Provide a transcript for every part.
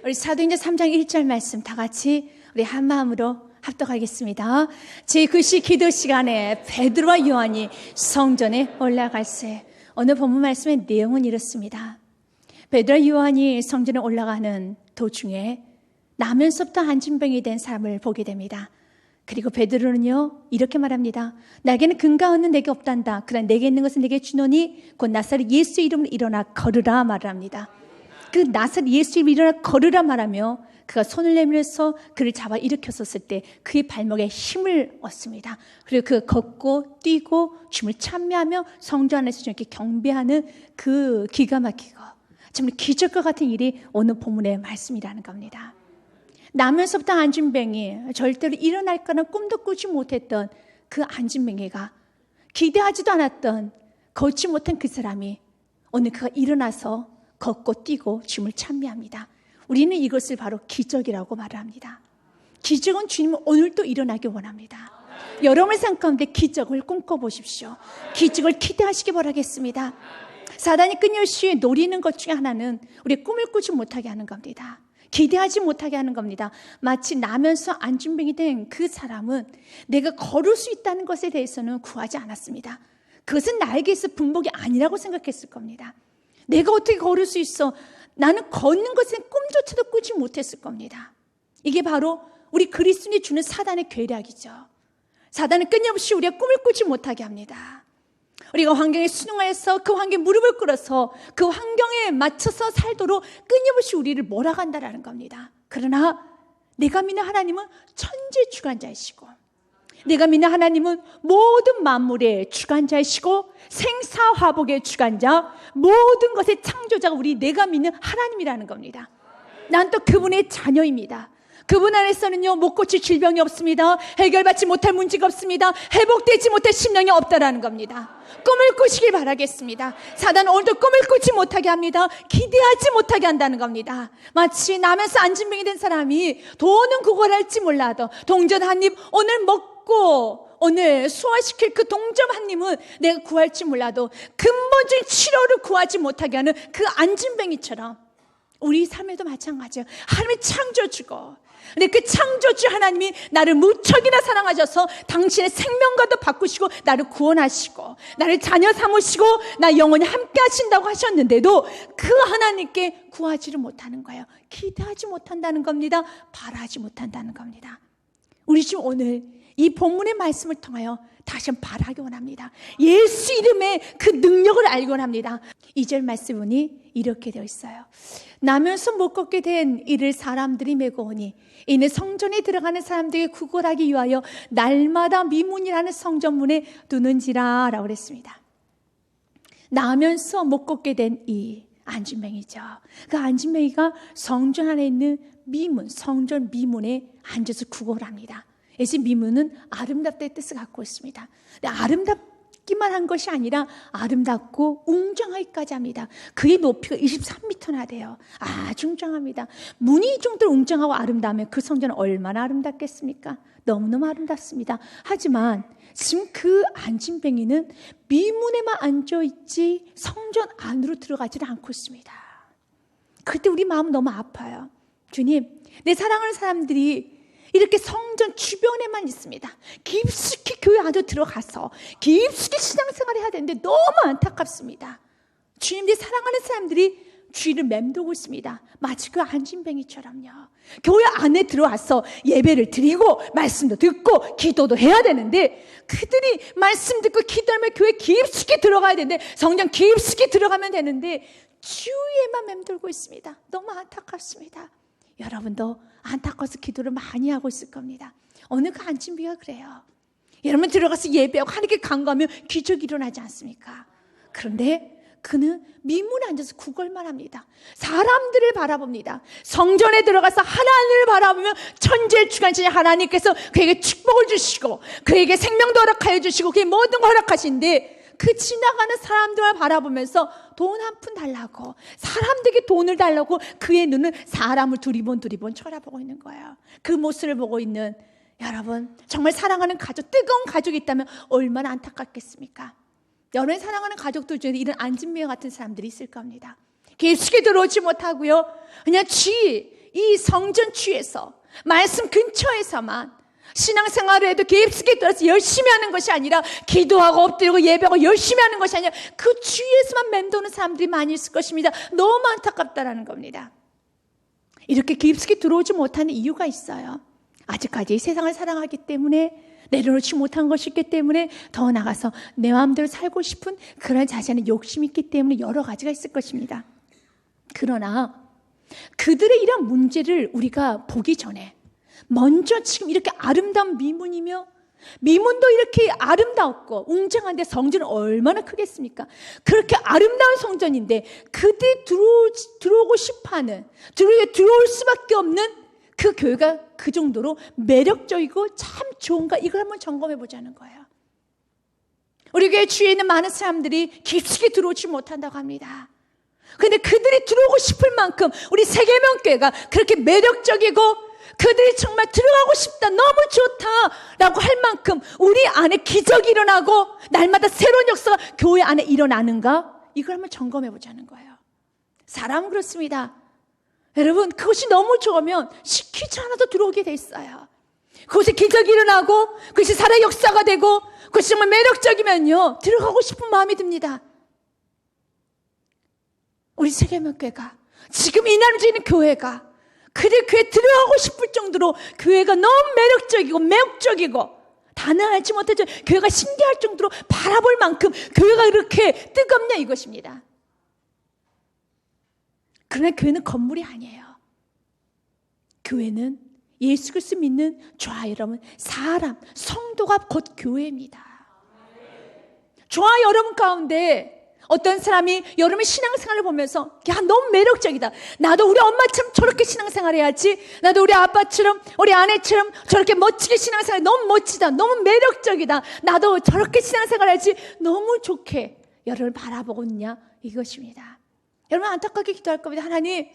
우리 사도행전 3장 1절 말씀 다 같이 우리 한 마음으로 합독하겠습니다. 제9시 기도 시간에 베드로와 요한이 성전에 올라갔어요. 오늘 본문 말씀의 내용은 이렇습니다. 베드로와 요한이 성전에 올라가는 도중에 나면서부터 안진병이 된 사람을 보게 됩니다. 그리고 베드로는요 이렇게 말합니다. 나에게는 근거 없는 내게 없단다. 그러나 내게 있는 것은 내게 주노니 곧 나사렛 예수 이름으로 일어나 걸으라 말을 합니다. 그 나사렛 예수 이름으로 일어나 걸으라 말하며 그가 손을 내밀어서 그를 잡아 일으켰었을 때 그의 발목에 힘을 얻습니다. 그리고 그가 걷고 뛰고 춤을 찬미하며 성전 안에서 이렇게 경배하는 그 기가 막히고 정말 기적과 같은 일이 오늘 본문의 말씀이라는 겁니다. 나면서부터 안진뱅이 절대로 일어날 거는 꿈도 꾸지 못했던 그 안진뱅이가 기대하지도 않았던 걷지 못한 그 사람이 오늘 그가 일어나서 걷고 뛰고 춤을 찬미합니다. 우리는 이것을 바로 기적이라고 말을 합니다. 기적은 주님은 오늘도 일어나기 원합니다. 여러분의 삶 가운데 기적을 꿈꿔보십시오. 기적을 기대하시기 바라겠습니다. 사단이 끊임없이 노리는 것 중에 하나는 우리 꿈을 꾸지 못하게 하는 겁니다. 기대하지 못하게 하는 겁니다. 마치 나면서 안진병이 된 그 사람은 내가 걸을 수 있다는 것에 대해서는 구하지 않았습니다. 그것은 나에게 있어 분복이 아니라고 생각했을 겁니다. 내가 어떻게 걸을 수 있어? 나는 걷는 것은 꿈조차도 꾸지 못했을 겁니다. 이게 바로 우리 그리스도인이 주는 사단의 괴략이죠. 사단은 끊임없이 우리가 꿈을 꾸지 못하게 합니다. 우리가 환경에 순응하여서 그 환경에 무릎을 꿇어서 그 환경에 맞춰서 살도록 끊임없이 우리를 몰아간다라는 겁니다. 그러나 내가 믿는 하나님은 천지주관자이시고 내가 믿는 하나님은 모든 만물의 주관자이시고 생사화복의 주관자, 모든 것의 창조자가 내가 믿는 하나님이라는 겁니다. 난 또 그분의 자녀입니다. 그분 안에서는요 못 고칠 질병이 없습니다. 해결받지 못할 문제가 없습니다. 회복되지 못할 심령이 없다라는 겁니다. 꿈을 꾸시길 바라겠습니다. 사단은 오늘도 꿈을 꾸지 못하게 합니다. 기대하지 못하게 한다는 겁니다. 마치 나면서 안진병이 된 사람이 돈은 구걸할지 몰라도 동전 한 입 오늘 먹고 오늘 소화시킬 그 동전 한 입은 내가 구할지 몰라도 근본적인 치료를 구하지 못하게 하는 그 안진병이처럼 우리 삶에도 마찬가지예요. 하나님이 창조주고 근데 그 창조주 하나님이 나를 무척이나 사랑하셔서 당신의 생명과도 바꾸시고 나를 구원하시고 나를 자녀 삼으시고 나 영원히 함께 하신다고 하셨는데도 그 하나님께 구하지를 못하는 거예요. 기대하지 못한다는 겁니다. 바라지 못한다는 겁니다. 우리 지금 오늘 이 본문의 말씀을 통하여 다시 한번 바라기 원합니다. 예수 이름의 그 능력을 알기 원합니다. 2절 말씀이 이렇게 되어 있어요. 나면서 못 걷게 된 이를 사람들이 메고 오니 이는 성전에 들어가는 사람들에게 구걸하기 위하여 날마다 미문이라는 성전문에 두는지라 라고 그랬습니다. 나면서 못 걷게 된 이 안진뱅이죠. 그 안진뱅이가 성전 안에 있는 미문, 성전 미문에 앉아서 구걸합니다. 그래서 미문은 아름답다의 뜻을 갖고 있습니다. 근데 아름답기만 한 것이 아니라 아름답고 웅장하기까지 합니다. 그의 높이가 23m나 돼요. 아주 웅장합니다. 문이 이 정도로 웅장하고 아름다우면 그 성전은 얼마나 아름답겠습니까? 너무너무 아름답습니다. 하지만 지금 그 안진뱅이는 미문에만 앉아있지 성전 안으로 들어가지는 않고 있습니다. 그때 우리 마음은 너무 아파요. 주님, 내 사랑하는 사람들이 이렇게 성전 주변에만 있습니다. 깊숙이 교회 안으로 들어가서 깊숙이 신앙생활을 해야 되는데 너무 안타깝습니다. 주님, 내 사랑하는 사람들이 주위를 맴돌고 있습니다. 마치 그 안진뱅이처럼요. 교회 안에 들어와서 예배를 드리고 말씀도 듣고 기도도 해야 되는데 그들이 말씀 듣고 기도하면 교회 깊숙이 들어가야 되는데 성전 깊숙이 들어가면 되는데 주위에만 맴돌고 있습니다. 너무 안타깝습니다. 여러분도 안타까워서 기도를 많이 하고 있을 겁니다. 어느 그 안진뱅이가 그래요. 여러분 들어가서 예배하고 하나님께 간구하면 기적이 일어나지 않습니까? 그런데 그는 미문에 앉아서 구걸만 합니다. 사람들을 바라봅니다. 성전에 들어가서 하나님을 바라보면 천지의 주관자신 하나님께서 그에게 축복을 주시고 그에게 생명도 허락하여 주시고 그에게 모든 걸 허락하신데 그 지나가는 사람들을 바라보면서 돈 한 푼 달라고 사람들에게 돈을 달라고 그의 눈은 사람을 두리번 쳐다보고 있는 거예요. 그 모습을 보고 있는 여러분, 정말 사랑하는 가족, 뜨거운 가족이 있다면 얼마나 안타깝겠습니까? 여러분이 사랑하는 가족들 중에 이런 안진뱅이 같은 사람들이 있을 겁니다. 깊숙이 들어오지 못하고요, 그냥 이 성전 취에서 말씀 근처에서만 신앙생활을 해도 깊숙이 들어서 열심히 하는 것이 아니라 기도하고 엎드리고 예배하고 열심히 하는 것이 아니라 그 주위에서만 맴도는 사람들이 많이 있을 것입니다. 너무 안타깝다라는 겁니다. 이렇게 깊숙이 들어오지 못하는 이유가 있어요. 아직까지 이 세상을 사랑하기 때문에, 내려놓지 못한 것이 있기 때문에, 더 나아가서 내 마음대로 살고 싶은 그런 자신의 욕심이 있기 때문에 여러 가지가 있을 것입니다. 그러나 그들의 이런 문제를 우리가 보기 전에 먼저 지금 이렇게 아름다운 미문이며, 미문도 이렇게 아름다웠고 웅장한데 성전은 얼마나 크겠습니까? 그렇게 아름다운 성전인데 그들이 들어오고 싶어하는, 들어올 수밖에 없는 그 교회가 그 정도로 매력적이고 참 좋은가, 이걸 한번 점검해 보자는 거예요. 우리 교회 주위에 있는 많은 사람들이 깊숙이 들어오지 못한다고 합니다. 그런데 그들이 들어오고 싶을 만큼 우리 세계명교회가 그렇게 매력적이고 그들이 정말 들어가고 싶다, 너무 좋다라고 할 만큼 우리 안에 기적이 일어나고 날마다 새로운 역사가 교회 안에 일어나는가, 이걸 한번 점검해 보자는 거예요. 사람은 그렇습니다. 여러분, 그것이 너무 좋으면 시키지 않아도 들어오게 돼 있어요. 그것이 기적이 일어나고 그것이 살아의 역사가 되고 그것이 정말 매력적이면요, 들어가고 싶은 마음이 듭니다. 우리 세계명교회가, 지금 이 나라에 있는 교회가 그들 교회에 들어가고 싶을 정도로 교회가 너무 매력적이고 매혹적이고 단언하지 못하죠. 교회가 신기할 정도로 바라볼 만큼 교회가 이렇게 뜨겁냐, 이것입니다. 그러나 교회는 건물이 아니에요. 교회는 예수 그리스도 믿는 저와 여러분, 사람, 성도가 곧 교회입니다. 저와 여러분 가운데 어떤 사람이 여러분의 신앙생활을 보면서, 야, 너무 매력적이다, 나도 우리 엄마처럼 저렇게 신앙생활 해야지, 나도 우리 아빠처럼 우리 아내처럼 저렇게 멋지게 신앙생활, 너무 멋지다, 너무 매력적이다, 나도 저렇게 신앙생활 해야지, 너무 좋게 여러분을 바라보고 있냐, 이것입니다. 여러분, 안타깝게 기도할 겁니다. 하나님,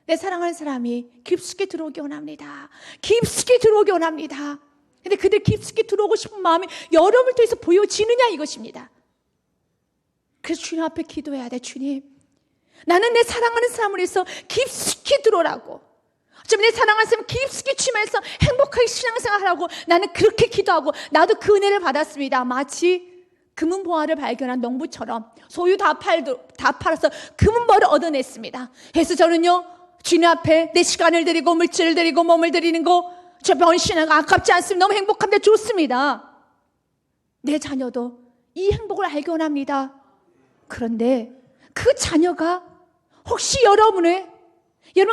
내 사랑하는 사람이 깊숙이 들어오기 원합니다. 깊숙이 들어오기 원합니다. 근데 그들 깊숙이 들어오고 싶은 마음이 여러분을 통해서 보여지느냐, 이것입니다. 그래서 주님 앞에 기도해야 돼. 주님, 나는 내 사랑하는 사람을 위해서 깊숙이 들어오라고, 좀 내 사랑하는 사람 깊숙이 취하면서 행복하게 신앙생활하라고 나는 그렇게 기도하고, 나도 그 은혜를 받았습니다. 마치 금은보화를 발견한 농부처럼 소유 다 팔아서 금은보화를 얻어냈습니다. 그래서 저는요, 주님 앞에 내 시간을 드리고 물질을 드리고 몸을 드리는 거, 저 변신하가 아깝지 않습니다. 너무 행복합니다. 좋습니다. 내 자녀도 이 행복을 알기 원합니다. 그런데 그 자녀가 혹시 여러분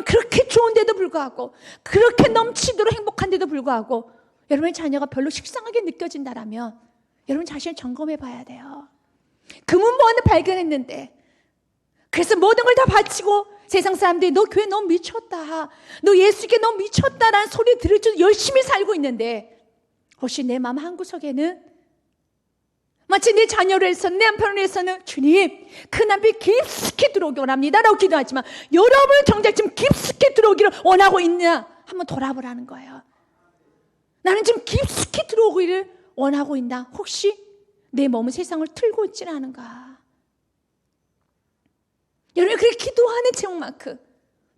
그렇게 좋은데도 불구하고, 그렇게 넘치도록 행복한데도 불구하고 여러분의 자녀가 별로 식상하게 느껴진다라면 여러분 자신을 점검해 봐야 돼요. 금은보화를 발견했는데, 그래서 모든 걸 다 바치고 세상 사람들이 너 교회 너무 미쳤다, 너 예수께 너무 미쳤다라는 소리 들을 열심히 살고 있는데, 혹시 내 마음 한구석에는 마치 내 자녀를 위해서는, 내 남편을 위해서는 주님, 그 남편이 깊숙이 들어오기 원합니다 라고 기도하지만 여러분은 정작 지금 깊숙이 들어오기를 원하고 있냐, 한번 돌아보라는 거예요. 나는 지금 깊숙이 들어오기를 원하고 있나? 혹시 내 몸은 세상을 틀고 있지는 않은가? 여러분이 그렇게 기도하는 제목만큼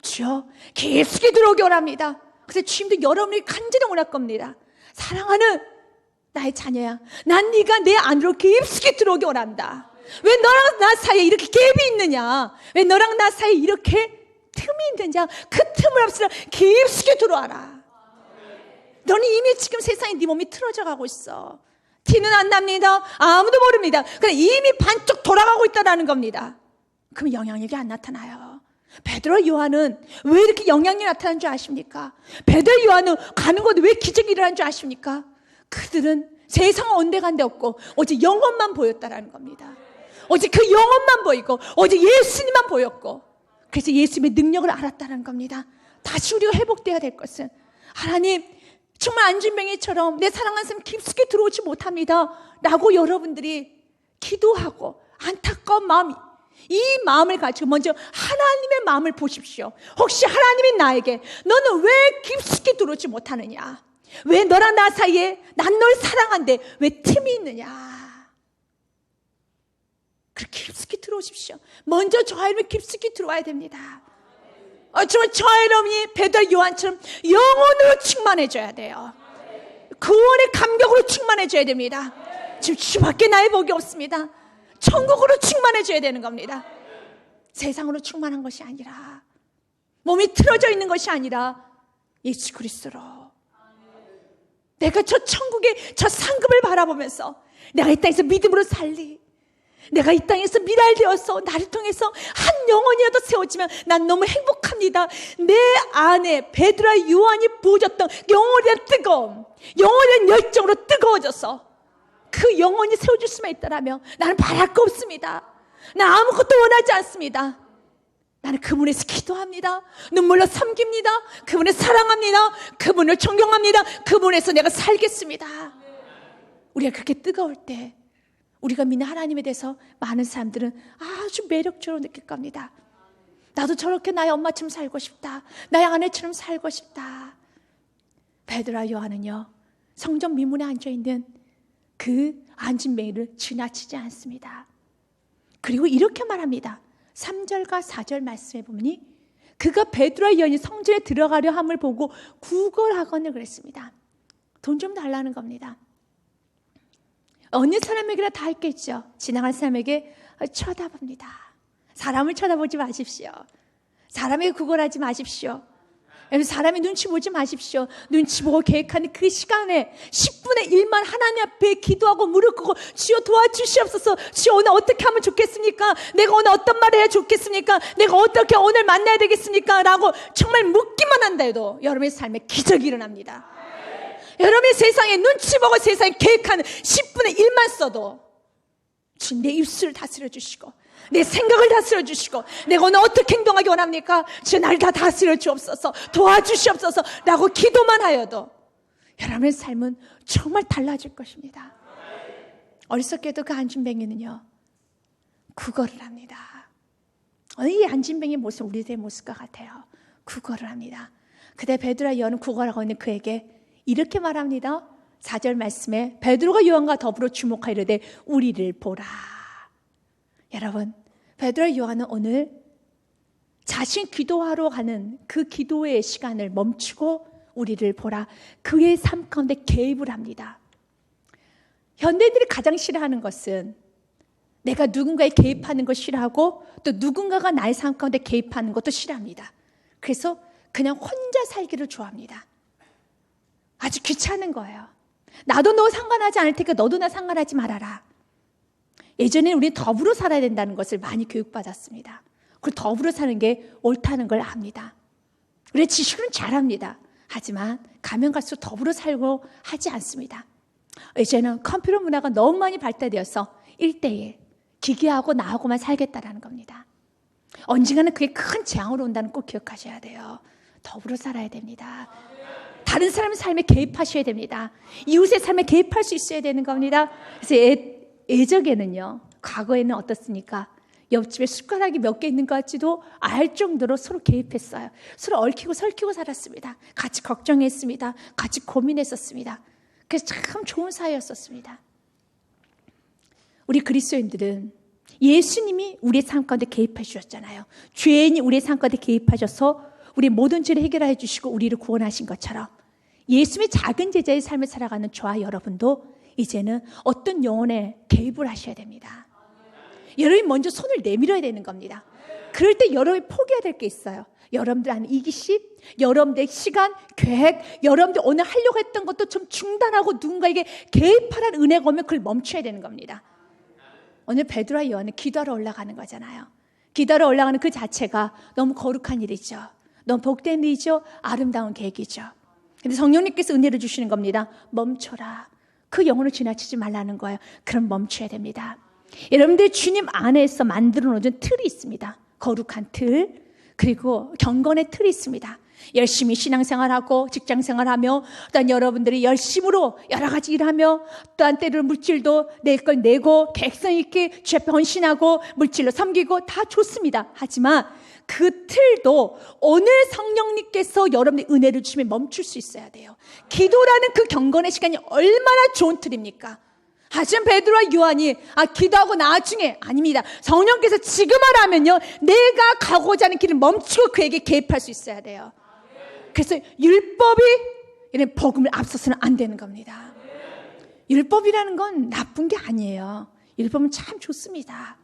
주여 깊숙이 들어오기 원합니다. 그래서 주님도 여러분이 간절히 원할 겁니다. 사랑하는 나의 자녀야, 난 네가 내 안으로 깊숙이 들어오기 원한다. 왜 너랑 나 사이에 이렇게 갭이 있느냐, 왜 너랑 나 사이에 이렇게 틈이 있느냐, 그 틈을 없애라, 깊숙이 들어와라. 너는 이미 지금 세상에 네 몸이 틀어져 가고 있어. 티는 안 납니다. 아무도 모릅니다. 그러니까 이미 반쪽 돌아가고 있다는 겁니다. 그럼 영향력이 안 나타나요. 베드로 요한은 왜 이렇게 영향력이 나타나는 줄 아십니까? 베드로 요한은 가는 곳에 왜 기적이 일어나는 줄 아십니까? 그들은 세상은 온데간데 없고 오직 영혼만 보였다라는 겁니다. 오직 그 영혼만 보이고 오직 예수님만 보였고, 그래서 예수님의 능력을 알았다는 겁니다. 다시 우리가 회복돼야 될 것은, 하나님, 정말 안진뱅이처럼 내 사랑하는 사람 깊숙이 들어오지 못합니다 라고 여러분들이 기도하고 안타까운 마음, 이 마음을 가지고 먼저 하나님의 마음을 보십시오. 혹시 하나님이 나에게 너는 왜 깊숙이 들어오지 못하느냐, 왜 너랑 나 사이에 난 널 사랑한데 왜 틈이 있느냐, 그렇게 깊숙이 들어오십시오. 먼저 저 하나님이 깊숙이 들어와야 됩니다. 정말 저와 여러분이 베드로와 요한처럼 영혼으로 충만해져야 돼요. 구원의 감격으로 충만해져야 됩니다. 지금 주밖에 나의 복이 없습니다. 천국으로 충만해져야 되는 겁니다. 세상으로 충만한 것이 아니라, 몸이 틀어져 있는 것이 아니라 예수 그리스도로, 내가 저 천국의 저 상급을 바라보면서 내가 이 땅에서 믿음으로 살리, 내가 이 땅에서 미랄되어서 나를 통해서 한 영혼이라도 세워지면 난 너무 행복합니다. 내 안에 베드로와 요한이 부어졌던 영혼에 대한 뜨거움, 영혼에 대한 열정으로 뜨거워져서 그 영혼이 세워질 수만 있다라면 나는 바랄 거 없습니다. 나 아무것도 원하지 않습니다. 나는 그분에서 기도합니다. 눈물로 섬깁니다. 그분을 사랑합니다. 그분을 존경합니다. 그분에서 내가 살겠습니다. 우리가 그렇게 뜨거울 때 우리가 믿는 하나님에 대해서 많은 사람들은 아주 매력적으로 느낄 겁니다. 나도 저렇게 나의 엄마처럼 살고 싶다. 나의 아내처럼 살고 싶다. 베드로와 요한은요, 성전 미문에 앉아있는 그 안진뱅이를 지나치지 않습니다. 그리고 이렇게 말합니다. 3절과 4절 말씀에 보니 그가 베드로와 요한이 성전에 들어가려 함을 보고 구걸하거늘 그랬습니다. 돈 좀 달라는 겁니다. 어느 사람에게나 다 있겠죠. 지나간 사람에게 쳐다봅니다. 사람을 쳐다보지 마십시오. 사람에게 구걸하지 마십시오. 사람의 눈치 보지 마십시오. 눈치 보고 계획하는 그 시간에 10분의 1만 하나님 앞에 기도하고 무릎 꿇고 주여 도와주시옵소서. 주여 오늘 어떻게 하면 좋겠습니까? 내가 오늘 어떤 말을 해야 좋겠습니까? 내가 어떻게 오늘 만나야 되겠습니까? 라고 정말 묻기만 한다 해도 여러분의 삶에 기적이 일어납니다. 여러분의 세상에 눈치 보고 세상에 계획하는 10분의 1만 써도 주 내 입술을 다스려 주시고 내 생각을 다스려 주시고 내가 오늘 어떻게 행동하기 원합니까? 주 나를 다 다스려 주옵소서, 도와주시옵소서 라고 기도만 하여도 여러분의 삶은 정말 달라질 것입니다. 어리석게도 그 안진뱅이는요 구걸을 합니다. 이 안진뱅이의 모습 우리들의 모습과 같아요. 구걸을 합니다. 그때 베드로와 요한은 구걸하고 있는 그에게 이렇게 말합니다. 4절 말씀에 베드로가 요한과 더불어 주목하이르되 우리를 보라. 여러분, 베드로와 요한은 오늘 자신 기도하러 가는 그 기도의 시간을 멈추고 우리를 보라. 그의 삶 가운데 개입을 합니다. 현대인들이 가장 싫어하는 것은 내가 누군가에 개입하는 것 싫어하고 또 누군가가 나의 삶 가운데 개입하는 것도 싫어합니다. 그래서 그냥 혼자 살기를 좋아합니다. 아주 귀찮은 거예요. 나도 너 상관하지 않을 테니까 너도 나 상관하지 말아라. 예전에 우리는 더불어 살아야 된다는 것을 많이 교육받았습니다. 그리고 더불어 사는 게 옳다는 걸 압니다. 우리 지식은 잘합니다. 하지만 가면 갈수록 더불어 살고 하지 않습니다. 이제는 컴퓨터 문화가 너무 많이 발달되어서 1대1 기계하고 나하고만 살겠다라는 겁니다. 언젠가는 그게 큰 재앙으로 온다는 꼭 기억하셔야 돼요. 더불어 살아야 됩니다. 다른 사람의 삶에 개입하셔야 됩니다. 이웃의 삶에 개입할 수 있어야 되는 겁니다. 그래서 예적에는요, 과거에는 어떻습니까? 옆집에 숟가락이 몇 개 있는 것 같지도 알 정도로 서로 개입했어요. 서로 얽히고 설키고 살았습니다. 같이 걱정했습니다. 같이 고민했었습니다. 그래서 참 좋은 사이였었습니다. 우리 그리스도인들은 예수님이 우리의 삶 가운데 개입해 주셨잖아요. 죄인이 우리의 삶 가운데 개입하셔서 우리 모든 죄를 해결해 주시고 우리를 구원하신 것처럼 예수님의 작은 제자의 삶을 살아가는 저와 여러분도 이제는 어떤 영혼에 개입을 하셔야 됩니다. 여러분이 먼저 손을 내밀어야 되는 겁니다. 그럴 때 여러분이 포기해야 될 게 있어요. 여러분들 안에 이기심, 여러분들의 시간, 계획, 여러분들 오늘 하려고 했던 것도 좀 중단하고 누군가에게 개입하라는 은혜가 오면 그걸 멈춰야 되는 겁니다. 오늘 베드로와 요한은 기도하러 올라가는 거잖아요. 기도하러 올라가는 그 자체가 너무 거룩한 일이죠. 너무 복된 일이죠. 아름다운 계획이죠. 근데 성령님께서 은혜를 주시는 겁니다. 멈춰라. 그 영혼을 지나치지 말라는 거예요. 그럼 멈춰야 됩니다. 여러분들 주님 안에서 만들어 놓은 틀이 있습니다. 거룩한 틀, 그리고 경건의 틀이 있습니다. 열심히 신앙생활하고 직장생활하며 또한 여러분들이 열심으로 여러 가지 일하며 또한 때로는 물질도 낼 걸 내고 계획성 있게 주에 헌신하고 물질로 섬기고 다 좋습니다. 하지만 그 틀도 오늘 성령님께서 여러분의 은혜를 주시면 멈출 수 있어야 돼요. 기도라는 그 경건의 시간이 얼마나 좋은 틀입니까? 하지만 베드로와 요한이 기도하고 나중에 아닙니다. 성령께서 지금 하라면요, 내가 가고자 하는 길을 멈추고 그에게 개입할 수 있어야 돼요. 그래서 율법이 이런 복음을 앞서서는 안 되는 겁니다. 율법이라는 건 나쁜 게 아니에요. 율법은 참 좋습니다.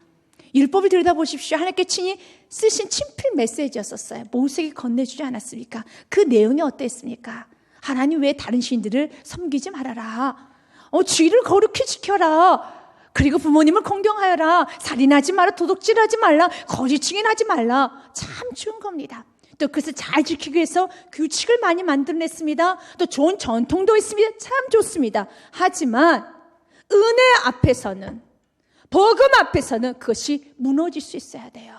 율법을 들여다보십시오. 하나님께 친히 쓰신 친필 메시지였었어요. 모세에게 건네주지 않았습니까? 그 내용이 어땠습니까? 하나님 왜 다른 신들을 섬기지 말아라. 주의를 거룩히 지켜라. 그리고 부모님을 공경하여라. 살인하지 마라. 도둑질하지 말라. 거짓 증인하지 말라. 참 좋은 겁니다. 또 그것을 잘 지키기 위해서 규칙을 많이 만들어냈습니다. 또 좋은 전통도 있습니다. 참 좋습니다. 하지만 은혜 앞에서는, 복음 앞에서는 그것이 무너질 수 있어야 돼요.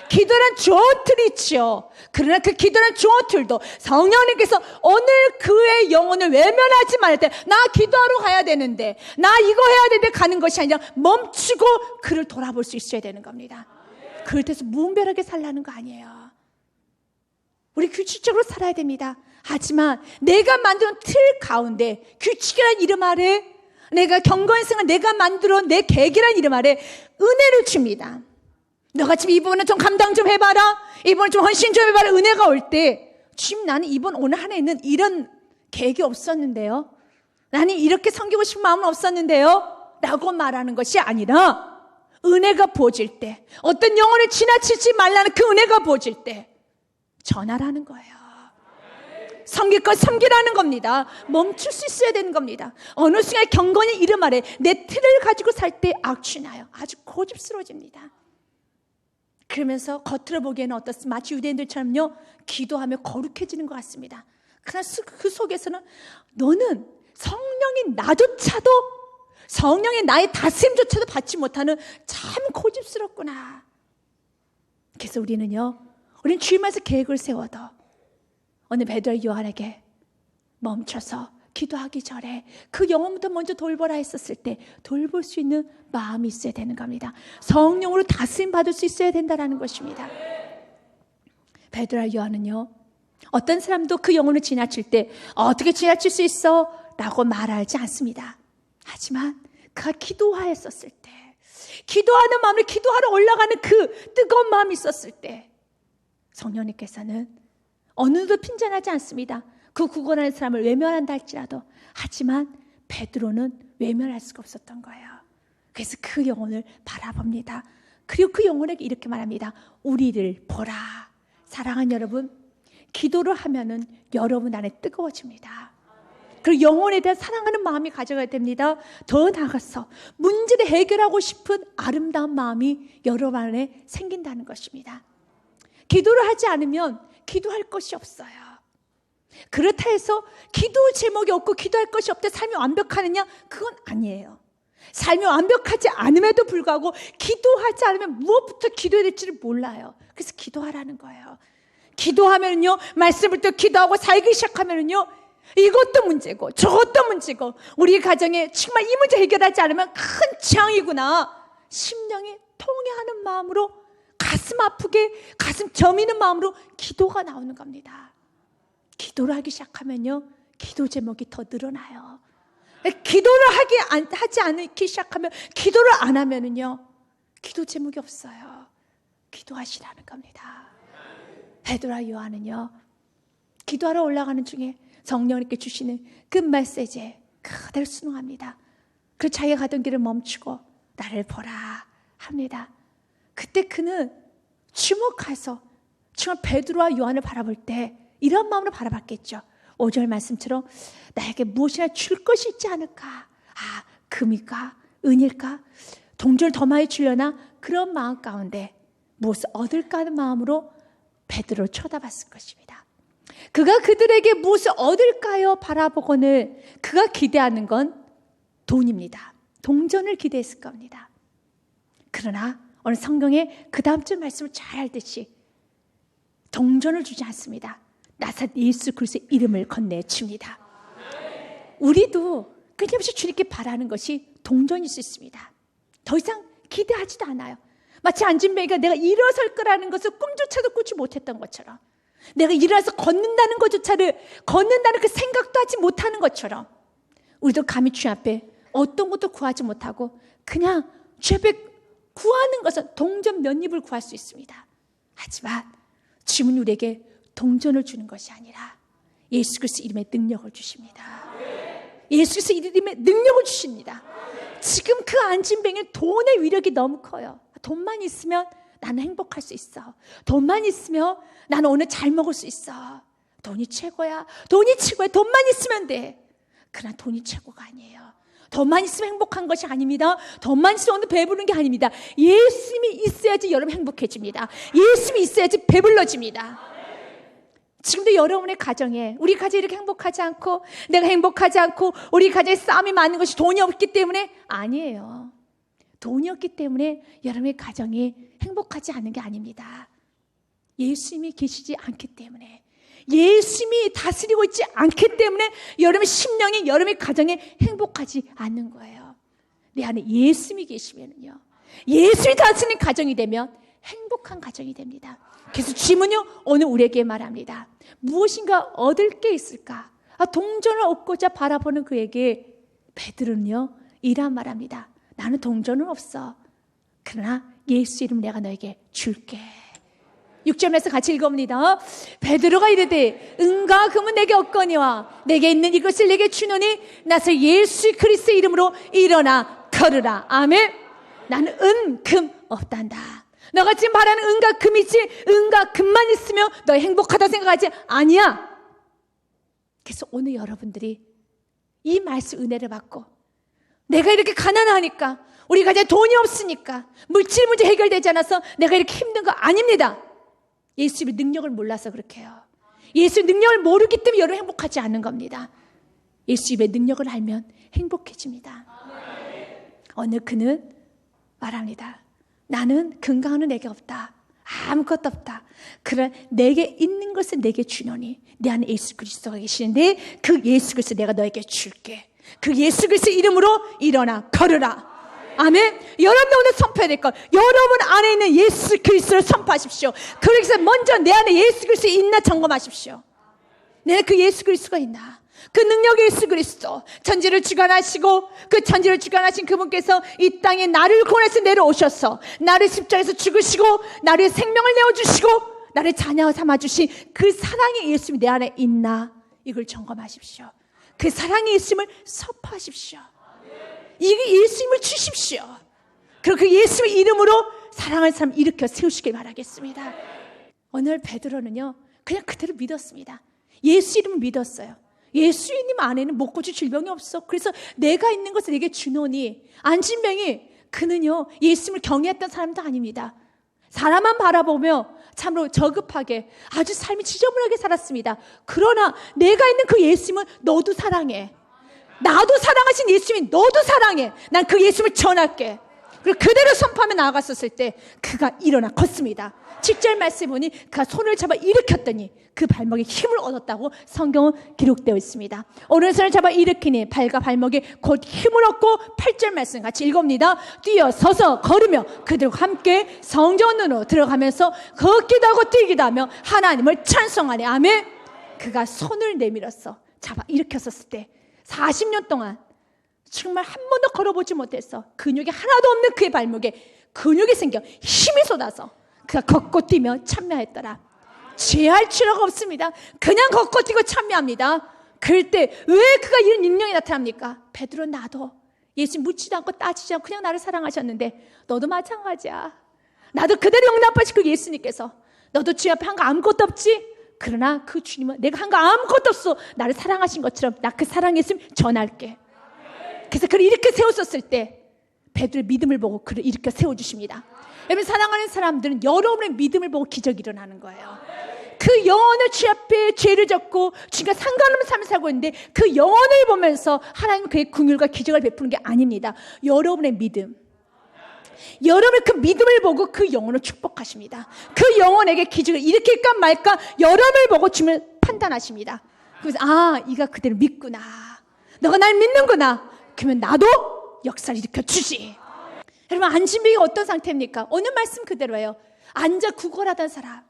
기도란 좋은 틀이 있죠. 그러나 그 기도란 좋은 틀도 성령님께서 오늘 그의 영혼을 외면하지 말을 때, 나 기도하러 가야 되는데, 나 이거 해야 되는데 가는 것이 아니라 멈추고 그를 돌아볼 수 있어야 되는 겁니다. 그럴 때서 무분별하게 살라는 거 아니에요. 우리 규칙적으로 살아야 됩니다. 하지만 내가 만든 틀 가운데, 규칙이라는 이름 아래, 내가 경건한 생활 내가 만들어 내 계획이라는 이름 아래 은혜를 줍니다. 너가 지금 이 부분은 좀 감당 좀 해봐라, 이 부분은 좀 헌신 좀 해봐라. 은혜가 올 때, 지금 나는 이번 오늘 한 해에는 이런 계획이 없었는데요, 나는 이렇게 섬기고 싶은 마음은 없었는데요 라고 말하는 것이 아니라, 은혜가 부어질 때, 어떤 영혼을 지나치지 말라는 그 은혜가 부어질 때 전하라는 거예요. 섬길 것 섬기라는 겁니다. 멈출 수 있어야 되는 겁니다. 어느 순간 경건의 이름 아래 내 틀을 가지고 살 때 악취나요. 아주 고집스러워집니다. 그러면서 겉으로 보기에는 어떻습니까? 마치 유대인들처럼요, 기도하며 거룩해지는 것 같습니다. 그러나 그 속에서는 너는 성령이 나조차도, 성령의 나의 다스림조차도 받지 못하는 참 고집스럽구나. 그래서 우리는 주님께서 계획을 세워도 오늘 베드로와 요한에게 멈춰서 기도하기 전에 그 영혼부터 먼저 돌보라 했었을 때 돌볼 수 있는 마음이 있어야 되는 겁니다. 성령으로 다스림 받을 수 있어야 된다는 것입니다. 베드로와 요한은요, 어떤 사람도 그 영혼을 지나칠 때 어떻게 지나칠 수 있어? 라고 말하지 않습니다. 하지만 그가 기도하였었을 때, 기도하는 마음을, 기도하러 올라가는 그 뜨거운 마음이 있었을 때 성령님께서는 어느 누구도 핀잔하지 않습니다. 그 구원하는 사람을 외면한다 할지라도. 하지만 베드로는 외면할 수가 없었던 거예요. 그래서 그 영혼을 바라봅니다. 그리고 그 영혼에게 이렇게 말합니다. 우리를 보라. 사랑하는 여러분, 기도를 하면은 여러분 안에 뜨거워집니다. 그리고 영혼에 대한 사랑하는 마음이 가져가야 됩니다. 더 나아가서 문제를 해결하고 싶은 아름다운 마음이 여러분 안에 생긴다는 것입니다. 기도를 하지 않으면 기도할 것이 없어요. 그렇다 해서 기도 제목이 없고 기도할 것이 없다, 삶이 완벽하느냐? 그건 아니에요. 삶이 완벽하지 않음에도 불구하고 기도하지 않으면 무엇부터 기도해야 될지를 몰라요. 그래서 기도하라는 거예요. 기도하면요, 말씀을 또 기도하고 살기 시작하면요, 이것도 문제고 저것도 문제고, 우리 가정에 정말 이 문제 해결하지 않으면 큰 재앙이구나, 심령이 통해하는 마음으로, 가슴 아프게 가슴 저미는 마음으로 기도가 나오는 겁니다. 기도를 하기 시작하면요, 기도 제목이 더 늘어나요. 기도를 하지 않기 시작하면, 기도를 안 하면은요, 기도 제목이 없어요. 기도하시라는 겁니다. 베드로와 요한은요, 기도하러 올라가는 중에 성령님께 주시는 그 메시지에 그대로 순응합니다. 그 자기가 가던 길을 멈추고 나를 보라 합니다. 그때 그는 주목해서 정말 베드로와 요한을 바라볼 때 이런 마음으로 바라봤겠죠. 5절 말씀처럼 나에게 무엇이나 줄 것이 있지 않을까? 금일까? 은일까? 동전을 더 많이 주려나? 그런 마음 가운데 무엇을 얻을까 하는 마음으로 베드로를 쳐다봤을 것입니다. 그가 그들에게 무엇을 얻을까요? 바라보고는 그가 기대하는 건 돈입니다. 동전을 기대했을 겁니다. 그러나 오늘 성경에 그 다음 줄 말씀을 잘 알듯이 동전을 주지 않습니다. 나사렛 예수 그리스도의 이름을 건네줍니다. 우리도 끊임없이 주님께 바라는 것이 동전일 수 있습니다. 더 이상 기대하지도 않아요. 마치 안진뱅이가 내가 일어설 거라는 것을 꿈조차도 꾸지 못했던 것처럼, 내가 일어나서 걷는다는 그 생각도 하지 못하는 것처럼, 우리도 감히 주님 앞에 어떤 것도 구하지 못하고 그냥 죄배 구하는 것은 동전 몇 입을 구할 수 있습니다. 하지만 주님은 우리에게 동전을 주는 것이 아니라 예수 그리스도 이름의 능력을 주십니다. 예수 그리스도 이름의 능력을 주십니다. 지금 그 안진뱅이는 돈의 위력이 너무 커요. 돈만 있으면 나는 행복할 수 있어. 돈만 있으면 나는 오늘 잘 먹을 수 있어. 돈이 최고야. 돈이 최고야. 돈만 있으면 돼. 그러나 돈이 최고가 아니에요. 돈만 있으면 행복한 것이 아닙니다. 돈만 있으면 오늘 배부른 게 아닙니다. 예수님이 있어야지 여러분 행복해집니다. 예수님이 있어야지 배불러집니다. 지금도 여러분의 가정에 우리 가정이 이렇게 행복하지 않고 내가 행복하지 않고 우리 가정에 싸움이 많은 것이 돈이 없기 때문에 아니에요. 돈이 없기 때문에 여러분의 가정이 행복하지 않은 게 아닙니다. 예수님이 계시지 않기 때문에 예수님이 다스리고 있지 않기 때문에 여러분의 심령이 여러분의 가정에 행복하지 않는 거예요. 내 안에 예수님이 계시면요 예수님이 다스리는 가정이 되면 행복한 가정이 됩니다. 그래서 주님은요 오늘 우리에게 말합니다. 무엇인가 얻을 게 있을까? 동전을 얻고자 바라보는 그에게 베드로는요 이란 말합니다. 나는 동전은 없어. 그러나 예수 이름 내가 너에게 줄게. 6절에서 같이 읽어봅니다. 베드로가 이르되 은과 금은 내게 없거니와 내게 있는 이것을 내게 주노니 나서 예수 그리스도의 이름으로 일어나 걸으라. 아멘. 나는 은, 금 없단다. 너가 지금 바라는 은과 금이지 은과 금만 있으면 너 행복하다 생각하지 아니야. 그래서 오늘 여러분들이 이 말씀 은혜를 받고 내가 이렇게 가난하니까 우리 가정에 돈이 없으니까 물질 문제 해결되지 않아서 내가 이렇게 힘든 거 아닙니다. 예수님의 능력을 몰라서 그렇게 해요. 예수의 능력을 모르기 때문에 여러분 행복하지 않는 겁니다. 예수님의 능력을 알면 행복해집니다. 어느 그는 말합니다. 나는 건강은 내게 없다. 아무것도 없다. 그러나 내게 있는 것을 내게 주노니 내 안에 예수 그리스도가 계시는데 그 예수 그리스도 내가 너에게 줄게. 그 예수 그리스도 이름으로 일어나 걸으라. 아멘. 여러분 오늘 선포해야 될 것. 여러분 안에 있는 예수 그리스도를 선포하십시오. 그래서 먼저 내 안에 예수 그리스도 있나 점검하십시오. 내 안에 그 예수 그리스도가 있나. 그 능력의 예수 그리스도 천지를 주관하시고 그 천지를 주관하신 그분께서 이 땅에 나를 구원해서 내려오셔서 나를 십자가에서 죽으시고 나를 생명을 내어주시고 나를 자녀 삼아주신 그 사랑의 예수님이 내 안에 있나 이걸 점검하십시오. 그 사랑의 예수님을 선포하십시오. 이 예수님을 주십시오. 그리고 그 예수의 이름으로 사랑하는 사람 일으켜 세우시길 바라겠습니다. 오늘 베드로는요 그냥 그대로 믿었습니다. 예수 이름을 믿었어요. 예수님 안에는 못 고칠 질병이 없어. 그래서 내가 있는 것을 내게 주노니 안진뱅이 그는요 예수님을 경외했던 사람도 아닙니다. 사람만 바라보며 참으로 저급하게 아주 삶이 지저분하게 살았습니다. 그러나 내가 있는 그 예수님은 너도 사랑해. 나도 사랑하신 예수님이 너도 사랑해. 난 그 예수님을 전할게. 그리고 그대로 선포하며 나아갔었을 때 그가 일어나 걷습니다. 7절 말씀에 보니 그가 손을 잡아 일으켰더니 그 발목에 힘을 얻었다고 성경은 기록되어 있습니다. 오른손을 잡아 일으키니 발과 발목에 곧 힘을 얻고 8절 말씀 같이 읽어봅니다. 뛰어 서서 걸으며 그들과 함께 성전으로 들어가면서 걷기도 하고 뛰기도 하며 하나님을 찬송하네. 아멘. 그가 손을 내밀어서 잡아 일으켰었을 때 40년 동안 정말 한 번도 걸어보지 못해서 근육이 하나도 없는 그의 발목에 근육이 생겨 힘이 쏟아서 그가 걷고 뛰며 참여했더라. 제할 필요가 없습니다. 그냥 걷고 뛰고 참여합니다. 그럴 때 왜 그가 이런 능력이 나타납니까? 베드로 나도 예수 묻지도 않고 따지지 않고 그냥 나를 사랑하셨는데 너도 마찬가지야. 나도 그대로 용납하신 그 예수님께서 너도 주님 앞에 한 거 아무것도 없지? 그러나 그 주님은 내가 한 거 아무것도 없어. 나를 사랑하신 것처럼 나 그 사랑 예수님 전할게. 그래서 그를 이렇게 세웠었을 때 베드로의 믿음을 보고 그를 일으켜 세워주십니다. 여러분 사랑하는 사람들은 여러분의 믿음을 보고 기적이 일어나는 거예요. 그 영혼을 주 앞에 죄를 졌고 주님과 상관없는 삶을 살고 있는데 그 영혼을 보면서 하나님은 그의 긍휼과 기적을 베푸는 게 아닙니다. 여러분의 믿음, 여러분의 그 믿음을 보고 그 영혼을 축복하십니다. 그 영혼에게 기적을 일으킬까 말까 여러분을 보고 주님을 판단하십니다. 그래서 이가 그대로 믿구나. 너가 날 믿는구나. 그러면 나도 역사를 일으켜 주지. 여러분 안진뱅이가 어떤 상태입니까? 오늘 말씀 그대로예요. 앉아 구걸하던 사람,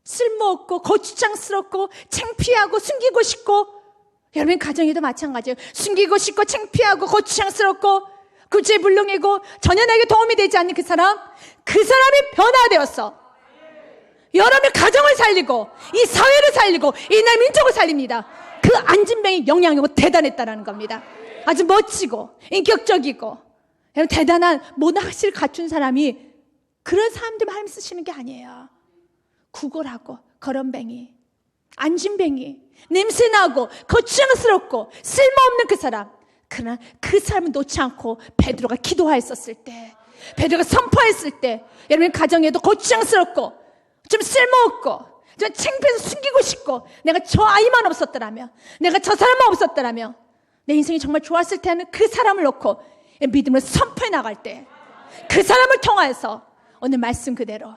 쓸모없고 거추장스럽고 창피하고 숨기고 싶고 여러분 가정에도 마찬가지예요. 숨기고 싶고 창피하고 거추장스럽고 구제불능이고 전혀 나에게 도움이 되지 않는 그 사람이 변화되었어. 여러분의 가정을 살리고 이 사회를 살리고 이 나라 민족을 살립니다. 그 안진뱅이 영향력은 대단했다는 겁니다. 아주 멋지고 인격적이고 여러분 대단한 모든 확실히 갖춘 사람이 그런 사람들만 하나님 쓰시는 게 아니에요. 구걸하고 거렁뱅이, 안진뱅이, 냄새나고 거추장스럽고 쓸모없는 그 사람, 그러나 그 사람을 놓지 않고 베드로가 기도하였었을 때, 베드로가 선포했을 때 여러분 가정에도 거추장스럽고 좀 쓸모없고 좀 창피해서 숨기고 싶고 내가 저 아이만 없었더라면, 내가 저 사람만 없었더라면 내 인생이 정말 좋았을 때 하는 그 사람을 놓고 믿음을 선포해 나갈 때 그 사람을 통하여서 오늘 말씀 그대로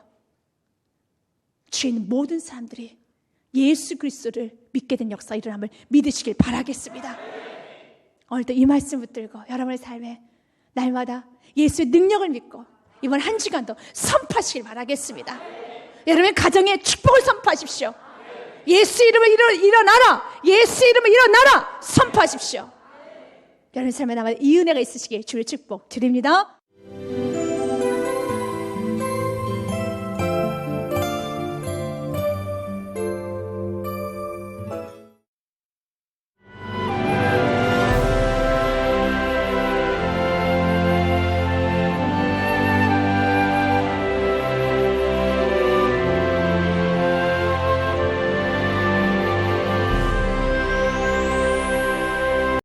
주위에 있는 모든 사람들이 예수 그리스도를 믿게 된 역사가 일어남을 믿으시길 바라겠습니다. 오늘도 이 말씀 붙들고 여러분의 삶에 날마다 예수의 능력을 믿고 이번 한 주간도 선포하시길 바라겠습니다. 여러분의 가정에 축복을 선포하십시오. 예수 이름을 일어나라, 예수 이름을 일어나라 선포하십시오. 여러분의 삶에 남아 이 은혜가 있으시길 주의 축복 드립니다.